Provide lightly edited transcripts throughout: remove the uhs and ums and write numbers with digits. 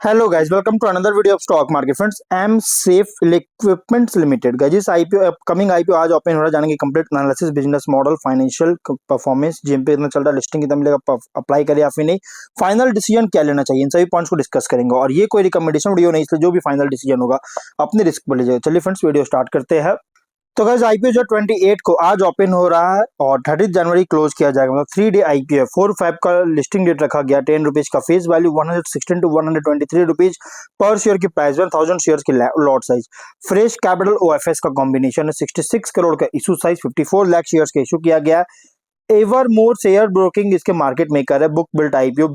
Hello guys, welcome to another video of stock market friends. M safe equipments limited guys, IPO upcoming IPO आज open हो रहा है। जानेंगे complete analysis, business model, financial performance, GM पे कितना चल रहा है, लिस्टिंग कितना मिलेगा, अप्लाई करें या फिर नहीं, फाइनल डिसीजन क्या लेना चाहिए, इन सभी पॉइंट्स को डिस्कस करेंगे। और ये कोई रिकमेंडेशन वीडियो नहीं, इसलिए जो भी फाइनल डिसीजन होगा अपने रिस्क पर लीजिएगा। चलिए फ्रेंड्स, वीडियो स्टार्ट करते हैं। तो गाइस, आईपीओ जो 28 को आज ओपन हो रहा है और 30 जनवरी क्लोज किया जाएगा। मतलब 3 डे आईपीओ है। 4/5 का लिस्टिंग डेट रखा गया, 10 रुपीज का फेस वैल्यू, 116 टू 123 रुपीज पर शेयर की प्राइस, 1000 शेयर की lot size, fresh capital OFS का कॉम्बिनेशन है, 66 करोड़ का इशू साइज, 54 लाख शेयर्स का इशू किया गया है। एवर मोर शेयर ब्रोकिंग इसके मार्केट मेकर है। बुक बिल्ट आईपीओ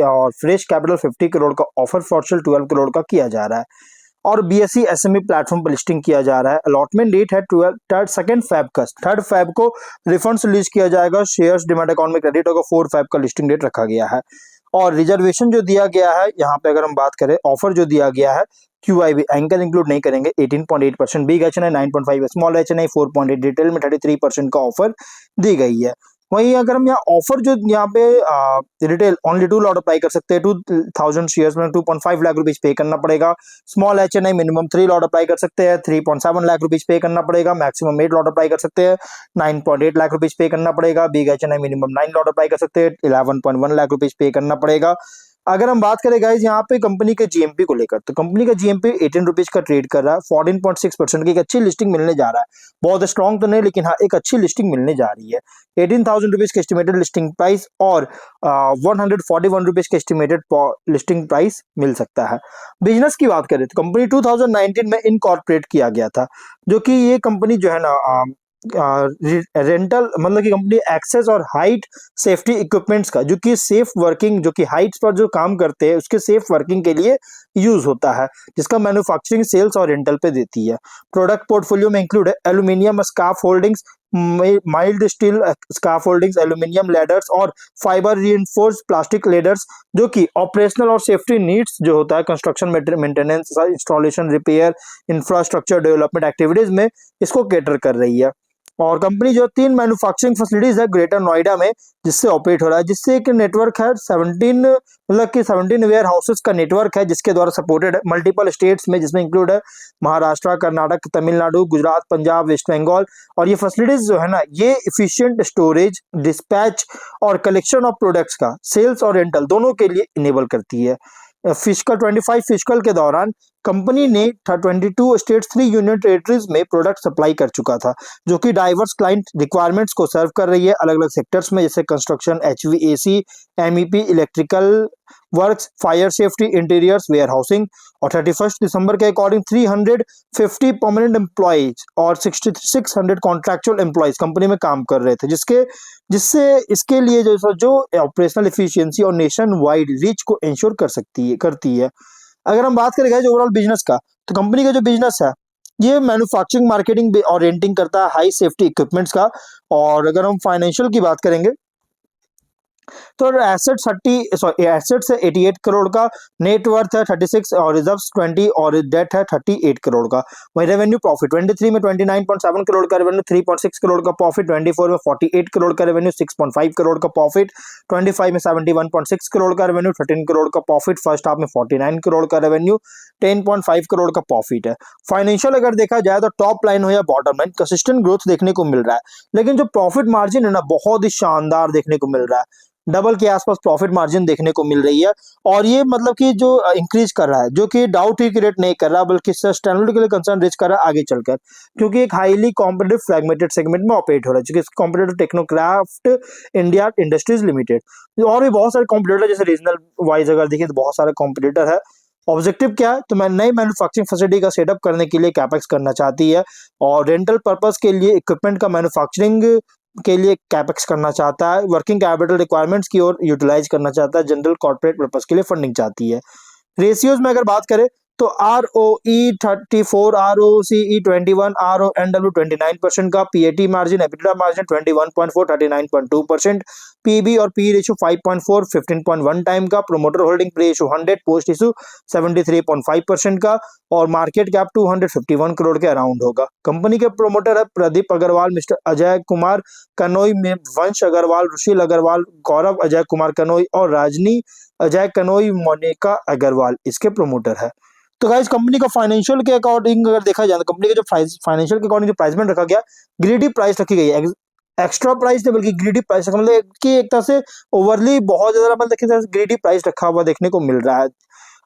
और फ्रेश कैपिटल 50 करोड़ का ऑफर फॉर सेल 12 करोड़ का किया जा रहा है और बीएसई एसएमई प्लेटफॉर्म पर लिस्टिंग किया जा रहा है। अलॉटमेंट डेट है 2 फेब का। 3 फेब को रिफंड्स रिलीज किया जाएगा। शेयर्स डिमैट अकाउंट में क्रेडिट होगा। 4 फेब का लिस्टिंग डेट रखा गया है। और रिजर्वेशन जो दिया गया है यहाँ पे, अगर हम बात करें ऑफर जो दिया गया है, QIB एंकर इंक्लूड नहीं करेंगे, 18.8%, big HNI 9.5, small HNI 4.8, detail में 33% का ऑफर दी गई है। वहीं अगर हम यहाँ ऑफर जो यहाँ पे रिटेल ओनली 2 लॉट अप्लाई कर सकते हैं। 2000 शेयर्स में 2.5 लाख रुपीज पे करना पड़ेगा। Small HNI minimum 3 lot apply कर सकते हैं, 3.7 लाख रुपीज पे करना पड़ेगा। मैक्सिमम 8 लॉट अप्लाई कर सकते हैं, 9.8 लाख रुपीज पे करना पड़ेगा। Big HNI minimum 9 lot apply कर सकते हैं, 11.1 लाख रुपीज पे करना पड़ेगा। अगर हम बात करें गाइज यहाँ पे कंपनी के जीएमपी को लेकर, तो कंपनी का जीएमपी 18 रुपीज का ट्रेड कर रहा है। 14.6% की एक अच्छी लिस्टिंग मिलने जा रहा है। बहुत स्ट्रॉन्ग तो नहीं, लेकिन हाँ एक अच्छी लिस्टिंग मिलने जा रही है। 18,000 रुपीज के एस्टिमेटेड लिस्टिंग प्राइस और 141 रुपीज के एस्टिमेटेड लिस्टिंग प्राइस मिल सकता है। बिजनेस की बात करें तो कंपनी 2019 में इनकॉर्पोरेट किया गया था, जो कि ये कंपनी जो है ना रेंटल, मतलब कि कंपनी एक्सेस और हाइट सेफ्टी इक्विपमेंट्स का, जो कि सेफ वर्किंग, जो कि हाइट्स पर जो काम करते हैं उसके सेफ वर्किंग के लिए यूज होता है, जिसका मैन्युफैक्चरिंग, सेल्स और रेंटल पे देती है। प्रोडक्ट पोर्टफोलियो में इंक्लूड है aluminium scarf holdings, mild steel scarf holdings, aluminium ladders और फाइबर रीइंफोर्स्ड प्लास्टिक लेडर्स, जो कि ऑपरेशनल और सेफ्टी नीड्स जो होता है, construction maintenance, installation, repair, infrastructure development activities में इसको केटर कर रही है। और कंपनी जो 3 मैन्युफैक्चरिंग फैसिलिटीज है ग्रेटर नोएडा में, जिससे ऑपरेट हो रहा है, जिससे एक नेटवर्क है 17, मतलब कि 17 वेयर हाउसेस का नेटवर्क है, जिसके द्वारा सपोर्टेड है मल्टीपल स्टेट्स में, जिसमें इंक्लूड है महाराष्ट्र, कर्नाटक, तमिलनाडु, गुजरात, पंजाब, वेस्ट बंगाल। और ये फैसिलिटीज जो है ना, ये इफिशिएंट स्टोरेज, डिस्पैच और कलेक्शन ऑफ प्रोडक्ट्स का सेल्स और रेंटल दोनों के लिए इनेबल करती है। फिस्कल 25 फिस्कल के दौरान कंपनी ने 22 स्टेट्स, 3 यूनियन टेरिटरीज में प्रोडक्ट सप्लाई कर चुका था, जो कि डाइवर्स क्लाइंट रिक्वायरमेंट्स को सर्व कर रही है अलग अलग सेक्टर्स में, जैसे construction, HVAC, MEP, electrical works, fire safety, interiors, warehousing. और 31 दिसंबर के अकॉर्डिंग 350 परमानेंट एम्प्लॉयज और 600 कॉन्ट्रैक्चुअल एम्प्लॉयज कंपनी में काम कर रहे थे, जिससे इसके लिए जो ऑपरेशनल एफिशिएंसी और नेशन वाइड रीच को इंश्योर करती है। अगर हम बात करें ओवरऑल बिजनेस का, तो कंपनी का जो बिजनेस है ये मैन्युफैक्चरिंग, मार्केटिंग और रेंटिंग करता है हाई सेफ्टी इक्विपमेंट्स का। और अगर हम फाइनेंशियल की बात करेंगे तो एसेट्स है 88 करोड़ का, नेट वर्थ है 36 और रिजर्व्स 20 और डेट है 38 करोड़ का। वही रेवेन्यू प्रॉफिट 23 में 29.7 करोड़ का रेवेन्यू, 3.6 करोड़ का प्रॉफिट, 24 में 48 करोड़ का रेवेन्यू, 6.5 करोड़ का प्रॉफिट, 25 में 71.6 करोड़ का रेवेन्यू, 13 करोड़ का प्रॉफिट, फर्स्ट हाफ में 49 करोड़ का रेवेन्यू, 10.5 करोड़ का प्रॉफिट है। फाइनेंशियल अगर देखा जाए तो टॉप लाइन हो या बॉटम लाइन, कंसिस्टेंट ग्रोथ देखने को मिल रहा है, लेकिन जो प्रॉफिट मार्जिन है ना, बहुत ही शानदार देखने को मिल रहा है। डबल के आसपास प्रॉफिट मार्जिन देखने को मिल रही है। और ये मतलब कि जो इंक्रीज कर रहा है, जो कि डाउट ही क्रिएट नहीं कर रहा, बल्कि सस्टेनेबिलिटी के लिए कंसर्न रेज कर रहा है आगे चलकर, क्योंकि एक हाईली कॉम्पिटिटिव फ्रैगमेंटेड सेगमेंट में ऑपरेट हो रहा है, जो कि competitive Technocraft India industries limited. और भी बहुत सारे कॉम्पिटिटर, जैसे रीजनल वाइज अगर देखिए तो बहुत सारे कॉम्पिटिटर है। ऑब्जेक्टिव क्या है, तो मैं नई मैन्युफैक्चरिंग फैसिलिटी का सेटअप करने के लिए कैपेक्स करना चाहती है, और रेंटल पर्पस के लिए इक्विपमेंट का मैन्युफैक्चरिंग के लिए कैपेक्स करना चाहता है, वर्किंग कैपिटल रिक्वायरमेंट्स की ओर यूटिलाइज करना चाहता है, जनरल कॉर्पोरेट पर्पस के लिए फंडिंग चाहती है। रेशियोज में अगर बात करें तो ROE 34, ROCE 21, RONW 29% का, PAT margin, EBITDA margin 21.4, 39.2%, PB और पी रेशियो 5.4 15.1 टाइम का, promoter holding ratio 100, post issue 73.5% का, और मार्केट कैप 251 करोड़ के अराउंड होगा। कंपनी के प्रोमोटर है प्रदीप अग्रवाल, मिस्टर अजय कुमार कनोई, में वंश अग्रवाल, रुशील अग्रवाल, गौरव अजय कुमार कनोई और राजनी अजय कनोई, मोनिका अग्रवाल इसके प्रोमोटर है। तो गाइस कंपनी का फाइनेंशियल के अकॉर्डिंग अगर देखा जाए तो कंपनी का जो फाइनेंशियल के अकॉर्डिंग जो प्राइसमेंट रखा गया, ग्रीडी प्राइस रखी गई है, एक्स्ट्रा प्राइस नहीं बल्कि ग्रीडी प्राइस, मतलब कि एक तरह से ओवरली बहुत ज्यादा मतलब देखिए ग्रीडी प्राइस रखा हुआ देखने को मिल रहा है।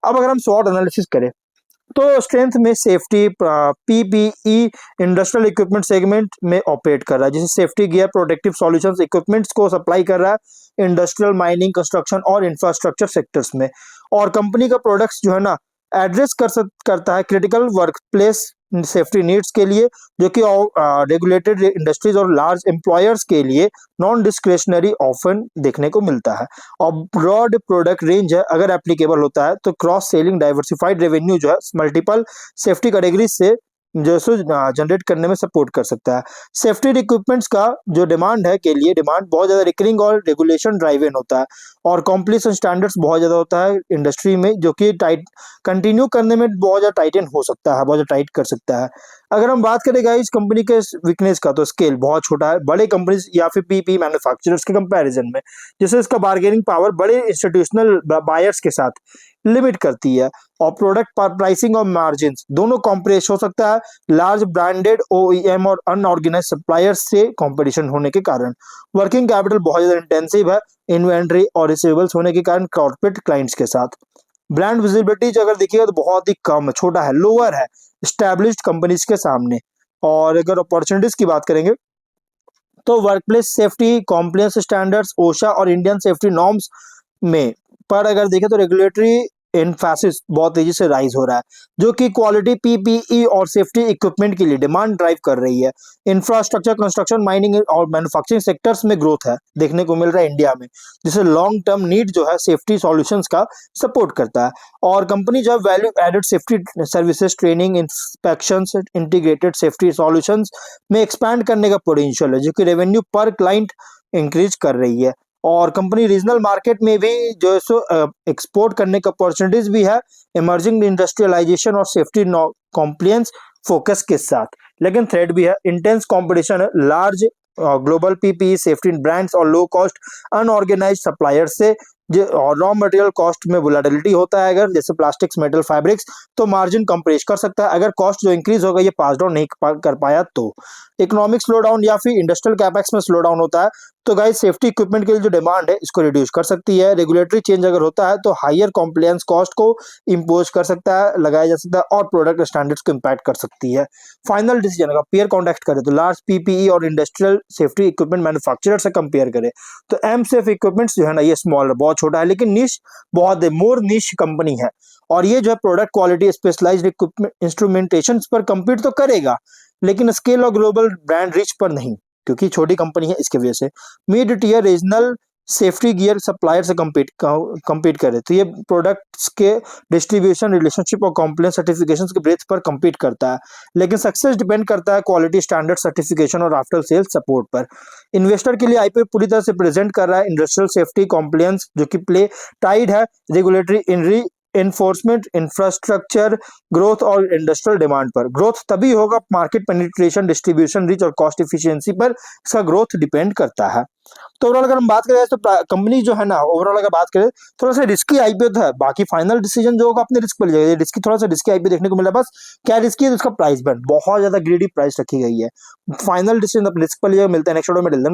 अब अगर हम स्वॉट एनालिसिस करें तो स्ट्रेंथ में safety PPE industrial equipment segment में ऑपरेट कर रहा है, जैसे safety gear, protective solutions equipments को सप्लाई कर रहा है इंडस्ट्रियल, माइनिंग, कंस्ट्रक्शन और इंफ्रास्ट्रक्चर सेक्टर्स में। और कंपनी का प्रोडक्ट्स जो है ना एड्रेस करता है critical work place safety needs के लिए, जो कि रेगुलेटेड इंडस्ट्रीज और लार्ज एम्प्लॉयर्स के लिए नॉन डिस्क्रिशनरी ऑफन देखने को मिलता है। और ब्रॉड प्रोडक्ट रेंज है अगर एप्लीकेबल होता है तो क्रॉस सेलिंग डाइवर्सिफाइड रेवेन्यू जो है मल्टीपल सेफ्टी कैटेगरीज से जो जनरेट करने में सपोर्ट कर सकता है। सेफ्टी इक्विपमेंट्स का जो डिमांड है के लिए डिमांड बहुत ज्यादा रिकरिंग और रेगुलेशन ड्राइवन होता है, और कॉम्प्लिशन स्टैंडर्ड्स बहुत ज्यादा होता है इंडस्ट्री में, जो कि टाइट कंटिन्यू करने में बहुत ज्यादा टाइटन हो सकता है, बहुत ज्यादा टाइट कर सकता है। अगर हम बात करें गाइस कंपनी के वीकनेस का, तो स्केल बहुत छोटा है बड़े कंपनीज या फिर पीपी मैन्युफैक्चरर्स के कंपैरिजन में, जिससे इसका बार्गेनिंग पावर बड़े इंस्टीट्यूशनल बायर्स के साथ लिमिट करती है। और प्रोडक्ट प्राइसिंग और मार्जिन दोनों कॉम्प्रेस हो सकता है लार्ज ब्रांडेड ओईएम और अनऑर्गेनाइज सप्लायर्स से कंपटीशन होने के कारण। वर्किंग कैपिटल बहुत ज्यादा इंटेंसिव है इन्वेंट्री और रिसीवेबल्स होने के कारण कॉर्पोरेट क्लाइंट्स के साथ। ब्रांड विजिबिलिटी अगर देखिएगा तो बहुत ही कम है, छोटा है, लोअर है एस्टैब्लिश्ड कंपनीज के सामने। और अगर अपॉर्चुनिटीज की बात करेंगे तो वर्कप्लेस सेफ्टी कॉम्प्लायंस स्टैंडर्ड्स, ओशा और इंडियन सेफ्टी नॉर्म्स में पर अगर देखें तो रेगुलेटरी एम्फेसिस बहुत तेजी से राइज हो रहा है, जो कि क्वालिटी पीपीई और सेफ्टी इक्विपमेंट के लिए डिमांड ड्राइव कर रही है। इंफ्रास्ट्रक्चर, कंस्ट्रक्शन, माइनिंग और मैन्युफैक्चरिंग सेक्टर्स में ग्रोथ है देखने को मिल रहा है इंडिया में, जिससे लॉन्ग टर्म नीड जो है सेफ्टी सॉल्यूशंस का सपोर्ट करता है। और कंपनी जो value added safety services, training, inspections, integrated safety solutions में एक्सपैंड करने का पोटेंशियल है, जो कि रेवेन्यू पर क्लाइंट इंक्रीज कर रही है। और कंपनी रीजनल मार्केट में भी जो है सो एक्सपोर्ट करने का अपॉर्चुनिटीज भी है इमर्जिंग इंडस्ट्रियलाइजेशन और सेफ्टी कॉम्प्लायंस फोकस के साथ। लेकिन थ्रेट भी है, इंटेंस कंपटीशन है large global PPE safety brands और लो कॉस्ट अनऑर्गेनाइज्ड सप्लायर से। और रॉ मटेरियल कॉस्ट में वोलेटिलिटी होता है, अगर जैसे प्लास्टिक्स, मेटल, फैब्रिक्स, तो मार्जिन कंप्रेस कर सकता है अगर कॉस्ट जो इंक्रीज होगा ये पास डाउन नहीं कर पाया तो। इकोनॉमिक स्लो डाउन या फिर इंडस्ट्रियल कैपेक्स में स्लो डाउन होता है तो गाइस सेफ्टी इक्विपमेंट के लिए जो डिमांड है इसको रिड्यूस कर सकती है। रेगुलेटरी चेंज अगर होता है तो हायर कॉम्प्लायंस कॉस्ट को इंपोज कर सकता है, लगाया जा सकता है, और प्रोडक्ट स्टैंडर्ड्स को इंपैक्ट कर सकती है। फाइनल डिसीजन अगर पेयर कॉन्टेक्ट करें तो लार्ज पीपीई और इंडस्ट्रियल सेफ्टी इक्विपमेंट मैन्युफैक्चरर से कंपेयर करें तो एम सेफ इक्विपमेंट्स जो है ना ये स्मॉल है, बहुत छोटा है, लेकिन निश बहुत मोर निश कंपनी है। और ये जो है product quality specialised equipment instrumentation पर कंपीट तो करेगा, लेकिन स्केल और ग्लोबल ब्रांड रीच पर नहीं, क्योंकि छोटी कंपनी है इसके वजह से। Mid tier regional safety gear supplier से compete करे तो ये प्रोडक्ट्स के डिस्ट्रीब्यूशन, रिलेशनशिप और कॉम्प्लायंस सर्टिफिकेशंस के ब्रेथ पर compete करता है, लेकिन सक्सेस डिपेंड करता है क्वालिटी स्टैंडर्ड सर्टिफिकेशन और आफ्टर सेल्स सपोर्ट पर। इन्वेस्टर के लिए आईपीओ पूरी तरह से प्रेजेंट कर रहा है इंडस्ट्रियल सेफ्टी कॉम्प्लायंस, जो कि प्ले टाइड है रेगुलेटरी एनफोर्समेंट, इंफ्रास्ट्रक्चर ग्रोथ और इंडस्ट्रियल डिमांड पर। ग्रोथ तभी होगा मार्केट पेनिट्रेशन, डिस्ट्रीब्यूशन रीच और कॉस्ट इफिशिएंसी पर इसका ग्रोथ डिपेंड करता है। तो ओवरऑल अगर हम बात करें तो कंपनी जो है ना ओवरऑल अगर बात करें थोड़ा सा रिस्की आईपीओ था, बाकी फाइनल डिसीजन जो होगा अपने रिस्क पर लिया, रिस्की थोड़ा सा रिस्की आईपीओ देखने को मिला। बस क्या रिस्की है तो उसका प्राइस बैंड बहुत ज्यादा ग्रीडी प्राइस रखी गई है। फाइनल डिसीजन अपने रिस्क पर लिया, मिलता है नेक्स्ट वीडियो में।